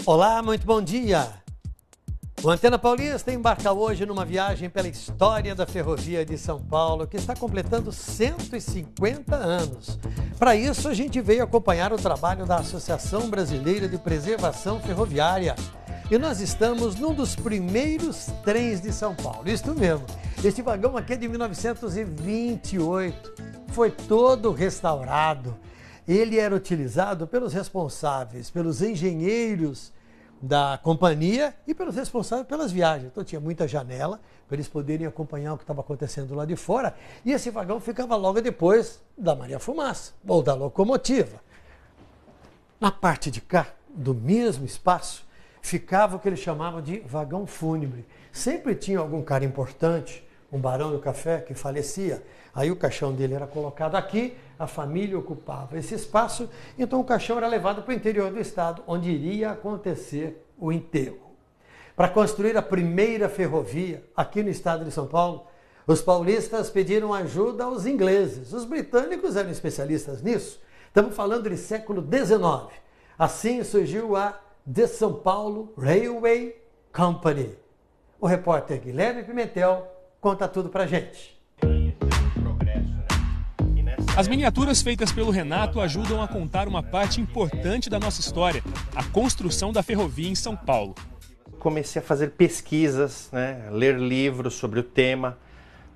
Olá, muito bom dia! O Antena Paulista embarca hoje numa viagem pela história da Ferrovia de São Paulo, que está completando 150 anos. Para isso, a gente veio acompanhar o trabalho da Associação Brasileira de Preservação Ferroviária. E nós estamos num dos primeiros trens de São Paulo, isso mesmo. Este vagão aqui é de 1928, foi todo restaurado. Ele era utilizado pelos responsáveis, pelos engenheiros da companhia e pelos responsáveis pelas viagens. Então tinha muita janela para eles poderem acompanhar o que estava acontecendo lá de fora. E esse vagão ficava logo depois da Maria Fumaça, ou da locomotiva. Na parte de cá, do mesmo espaço, ficava o que eles chamavam de vagão fúnebre. Sempre tinha algum cara importante, um barão do café que falecia. Aí o caixão dele era colocado aqui, a família ocupava esse espaço, então o caixão era levado para o interior do estado, onde iria acontecer o enterro. Para construir a primeira ferrovia aqui no estado de São Paulo, os paulistas pediram ajuda aos ingleses. Os britânicos eram especialistas nisso. Estamos falando de século XIX. Assim surgiu a The São Paulo Railway Company. O repórter Guilherme Pimentel conta tudo pra gente. As miniaturas feitas pelo Renato ajudam a contar uma parte importante da nossa história, a construção da ferrovia em São Paulo. Comecei a fazer pesquisas, ler livros sobre o tema,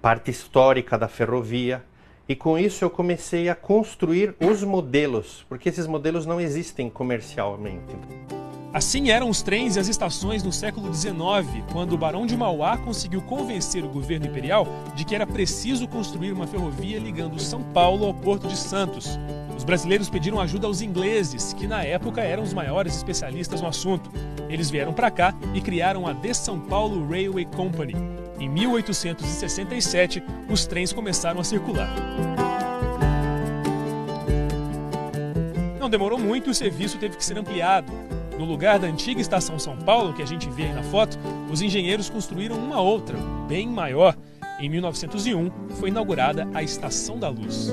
parte histórica da ferrovia, e com isso eu comecei a construir os modelos, porque esses modelos não existem comercialmente. Assim eram os trens e as estações no século XIX, quando o Barão de Mauá conseguiu convencer o governo imperial de que era preciso construir uma ferrovia ligando São Paulo ao Porto de Santos. Os brasileiros pediram ajuda aos ingleses, que na época eram os maiores especialistas no assunto. Eles vieram para cá e criaram a The São Paulo Railway Company. Em 1867, os trens começaram a circular. Não demorou muito e o serviço teve que ser ampliado. No lugar da antiga Estação São Paulo, que a gente vê aí na foto, os engenheiros construíram uma outra, bem maior. Em 1901, foi inaugurada a Estação da Luz.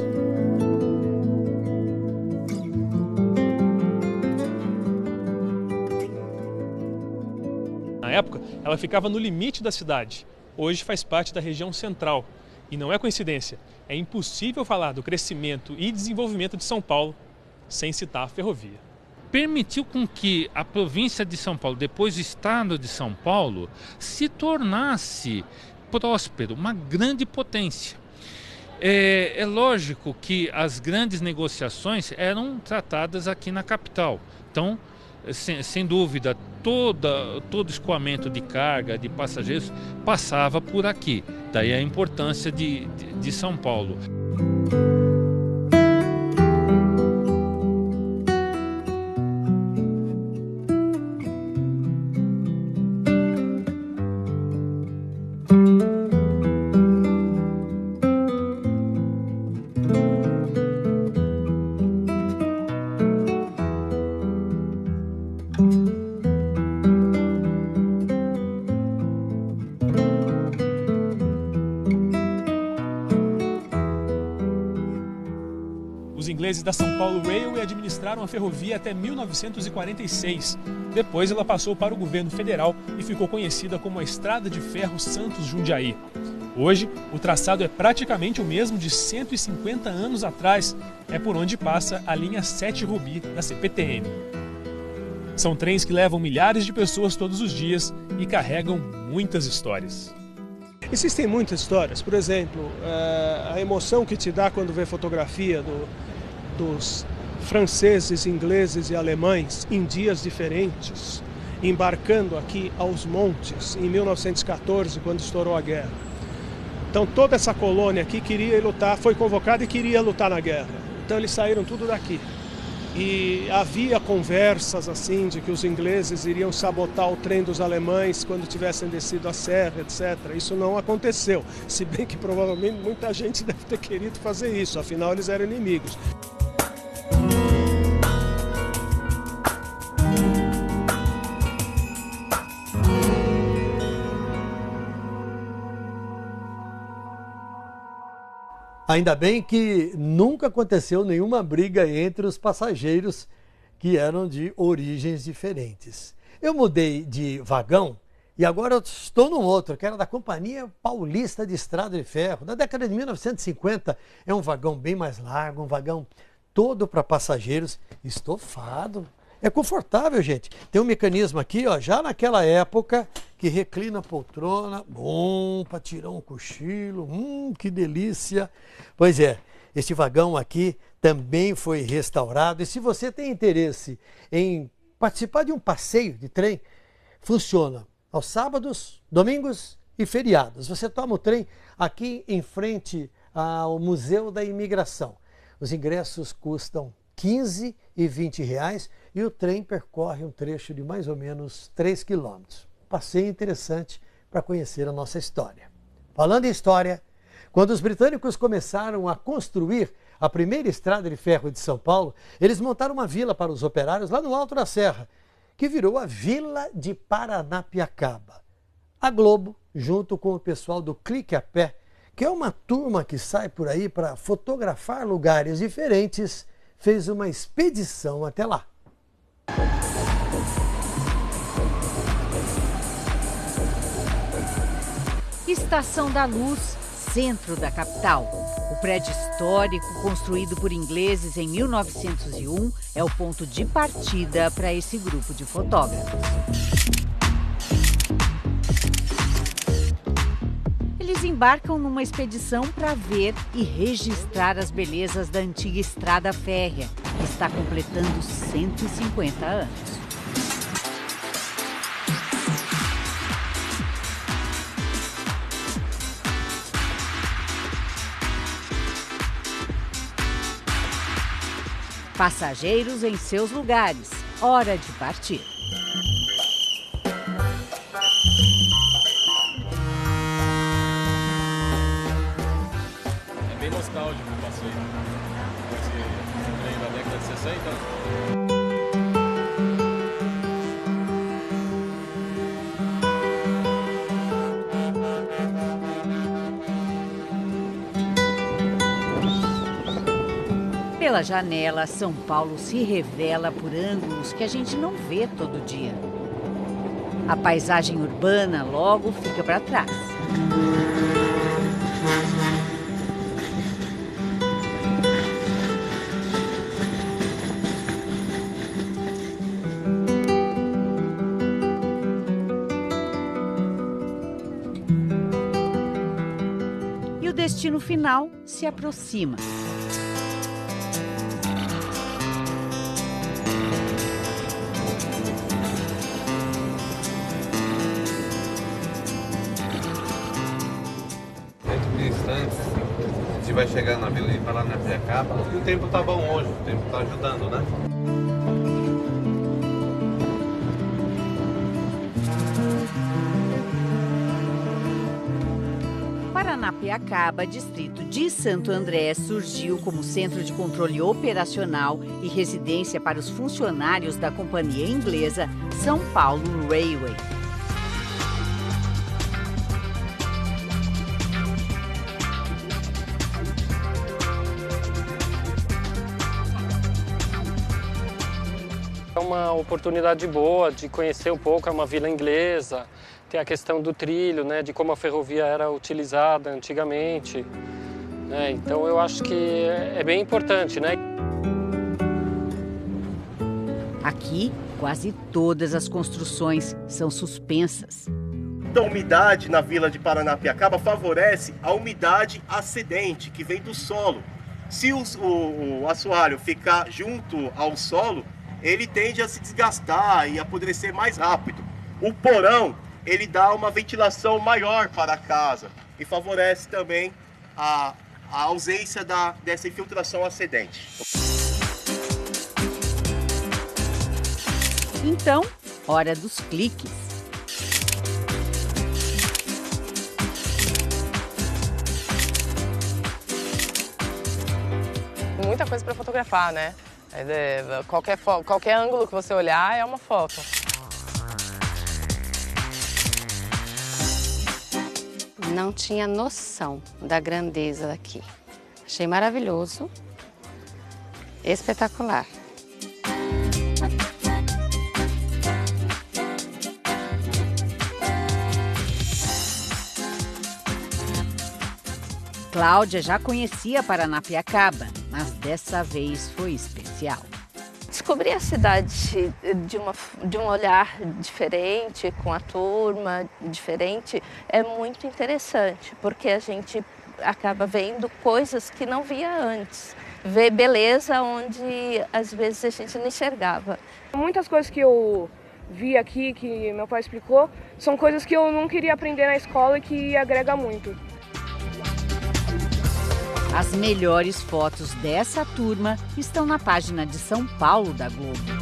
Na época, ela ficava no limite da cidade. Hoje faz parte da região central. E não é coincidência, é impossível falar do crescimento e desenvolvimento de São Paulo sem citar a ferrovia. Permitiu com que a província de São Paulo, depois o estado de São Paulo, se tornasse próspero, uma grande potência. É lógico que as grandes negociações eram tratadas aqui na capital. Então, sem dúvida, todo escoamento de carga, de passageiros, passava por aqui. Daí a importância de São Paulo. Os ingleses da São Paulo Railway administraram a ferrovia até 1946. Depois ela passou para o governo federal e ficou conhecida como a Estrada de Ferro Santos-Jundiaí. Hoje, o traçado é praticamente o mesmo de 150 anos atrás. É por onde passa a linha 7 Rubi da CPTM. São trens que levam milhares de pessoas todos os dias e carregam muitas histórias. Existem muitas histórias, por exemplo, a emoção que te dá quando vê fotografia dos franceses, ingleses e alemães em dias diferentes, embarcando aqui aos montes em 1914, quando estourou a guerra. Então toda essa colônia aqui queria lutar, foi convocada e queria lutar na guerra. Então eles saíram tudo daqui. E havia conversas assim de que os ingleses iriam sabotar o trem dos alemães quando tivessem descido a serra, etc. Isso não aconteceu, se bem que provavelmente muita gente deve ter querido fazer isso, afinal eles eram inimigos. Ainda bem que nunca aconteceu nenhuma briga entre os passageiros que eram de origens diferentes. Eu mudei de vagão e agora eu estou num outro, que era da Companhia Paulista de Estrada de Ferro. Da década de 1950, é um vagão bem mais largo, um vagão todo para passageiros, estofado. É confortável, gente. Tem um mecanismo aqui, ó, já naquela época, que reclina a poltrona. Bom para tirar um cochilo. Que delícia. Pois é, este vagão aqui também foi restaurado. E se você tem interesse em participar de um passeio de trem, funciona aos sábados, domingos e feriados. Você toma o trem aqui em frente ao Museu da Imigração. Os ingressos custam R$15 e R$20 e o trem percorre um trecho de mais ou menos 3 quilômetros. Passeio interessante para conhecer a nossa história. Falando em história, quando os britânicos começaram a construir a primeira estrada de ferro de São Paulo, eles montaram uma vila para os operários lá no alto da serra, que virou a Vila de Paranapiacaba. A Globo, junto com o pessoal do Clique a Pé, que é uma turma que sai por aí para fotografar lugares diferentes, fez uma expedição até lá. Estação da Luz, centro da capital. O prédio histórico, construído por ingleses em 1901, é o ponto de partida para esse grupo de fotógrafos. Eles embarcam numa expedição para ver e registrar as belezas da antiga estrada férrea, que está completando 150 anos. Passageiros em seus lugares. Hora de partir. É bem nostálgico o passeio. Esse trem da década de 60. Pela janela, São Paulo se revela por ângulos que a gente não vê todo dia. A paisagem urbana logo fica para trás. E o destino final se aproxima. A gente vai chegar na Vila de Paranapiacaba e o tempo tá bom hoje, o tempo tá ajudando, né? Paranapiacaba, distrito de Santo André, surgiu como centro de controle operacional e residência para os funcionários da companhia inglesa São Paulo Railway. É uma oportunidade boa de conhecer um pouco, é uma vila inglesa, tem a questão do trilho, né, de como a ferrovia era utilizada antigamente, né, então eu acho que é bem importante, né. Aqui, quase todas as construções são suspensas. A umidade na Vila de Paranapiacaba favorece a umidade ascendente, que vem do solo. Se o assoalho ficar junto ao solo, ele tende a se desgastar e apodrecer mais rápido. O porão, ele dá uma ventilação maior para a casa e favorece também a ausência dessa infiltração ascendente. Então, hora dos cliques. Muita coisa para fotografar, né? Qualquer ângulo que você olhar é uma foto. Não tinha noção da grandeza daqui. Achei maravilhoso, espetacular. Cláudia já conhecia Paranapiacaba, mas dessa vez foi especial. Descobrir a cidade de um olhar diferente, com a turma diferente, é muito interessante, porque a gente acaba vendo coisas que não via antes. Ver beleza onde às vezes a gente não enxergava. Muitas coisas que eu vi aqui, que meu pai explicou, são coisas que eu não queria aprender na escola e que agrega muito. As melhores fotos dessa turma estão na página de São Paulo da Globo.